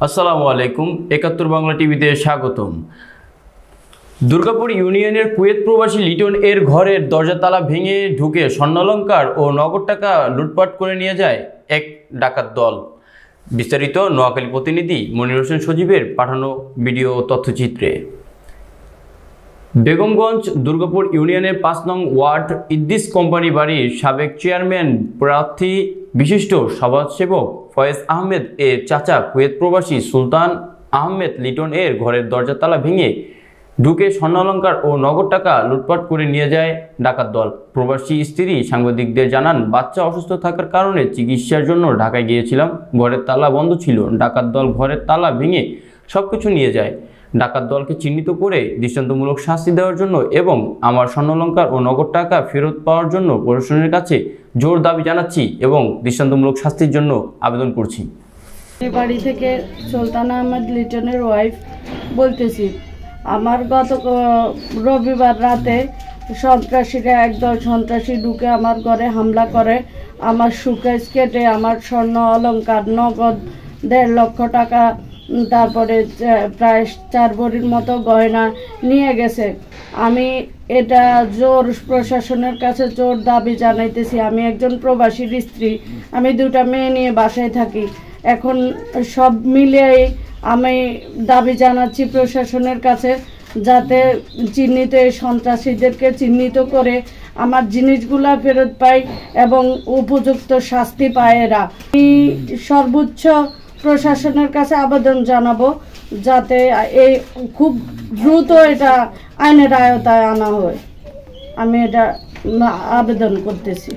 আসসালামু আলাইকুম। ৭১ বাংলা টিভিতে স্বাগতম। দুর্গাপুর ইউনিয়নের কুয়েত প্রবাসী লিটন এর ঘরের দরজা তালা ভেঙে ঢুকে স্বর্ণালংকার ও নগদ টাকা লুটপাট করে নিয়ে যায় এক ডাকাত দল। বিস্তারিত নোয়াখালী প্রতিনিধি মনির হোসেন সজীবের পাঠানো ভিডিও তথ্যচিত্রে। বেগমগঞ্জ দুর্গাপুর ইউনিয়নের ৫ নং ওয়ার্ড ইদ্দিস কোম্পানি বাড়ির সাবেক চেয়ারম্যান প্রার্থী বিশিষ্ট সমাজসেবক ফয়েজ আহমেদ এর চাচা কুয়েত প্রবাসী সুলতান আহমেদ লিটন এর ঘরের দরজা তালা ভেঙে ঢুকে স্বর্ণালংকার ও নগদ টাকা লুটপাট করে নিয়ে যায় ডাকাত দল। প্রবাসী স্ত্রী সাংবাদিকদের জানান, বাচ্চা অসুস্থ থাকার কারণে চিকিৎসার জন্য ঢাকায় গিয়েছিলাম। ঘরের তালা বন্ধ ছিল। ডাকাত দল ঘরের তালা ভেঙে সবকিছু নিয়ে যায়। ডাকাত দলকে চিহ্নিত করে দৃষ্টান্তমূলক শাস্তি দেওয়ার জন্য এবং আমার স্বর্ণালংকার ও নগদ টাকা ফেরত পাওয়ার জন্য প্রশাসনের কাছে জোর দাবি জানাচ্ছি এবং দৃষ্টান্তমূলক শাস্তির জন্য আবেদন করছি। বাড়ি থেকে সুলতান আহমেদ লিটনের ওয়াইফ বলতেছি, আমার গত রবিবার রাতে সন্ত্রাসীরা একদল সন্ত্রাসী ঢুকে আমার ঘরে হামলা করে। আমার সুকেস কেটে আমার স্বর্ণ অলংকার নগদ ১.৫ লক্ষ টাকা, তারপরে প্রায় ৪ ভরির মতো গয়না নিয়ে গেছে। আমি এটা জোর প্রশাসনের কাছে জোর দাবি জানাইতেছি। আমি একজন প্রবাসীর স্ত্রী, আমি 2টা মেয়ে নিয়ে বাসায় থাকি। এখন সব মিলিয়ে আমি দাবি জানাচ্ছি প্রশাসনের কাছে, যাতে চিহ্নিত এই সন্ত্রাসীদেরকে চিহ্নিত করে আমার জিনিসগুলা ফেরত পাই এবং উপযুক্ত শাস্তি পায় এরা। আমি সর্বোচ্চ প্রশাসনের কাছে আবেদন জানাবো যাতে এই খুব দ্রুত এটা আইনের আওতায় আনা হয়। আমি এটা আবেদন করতেছি।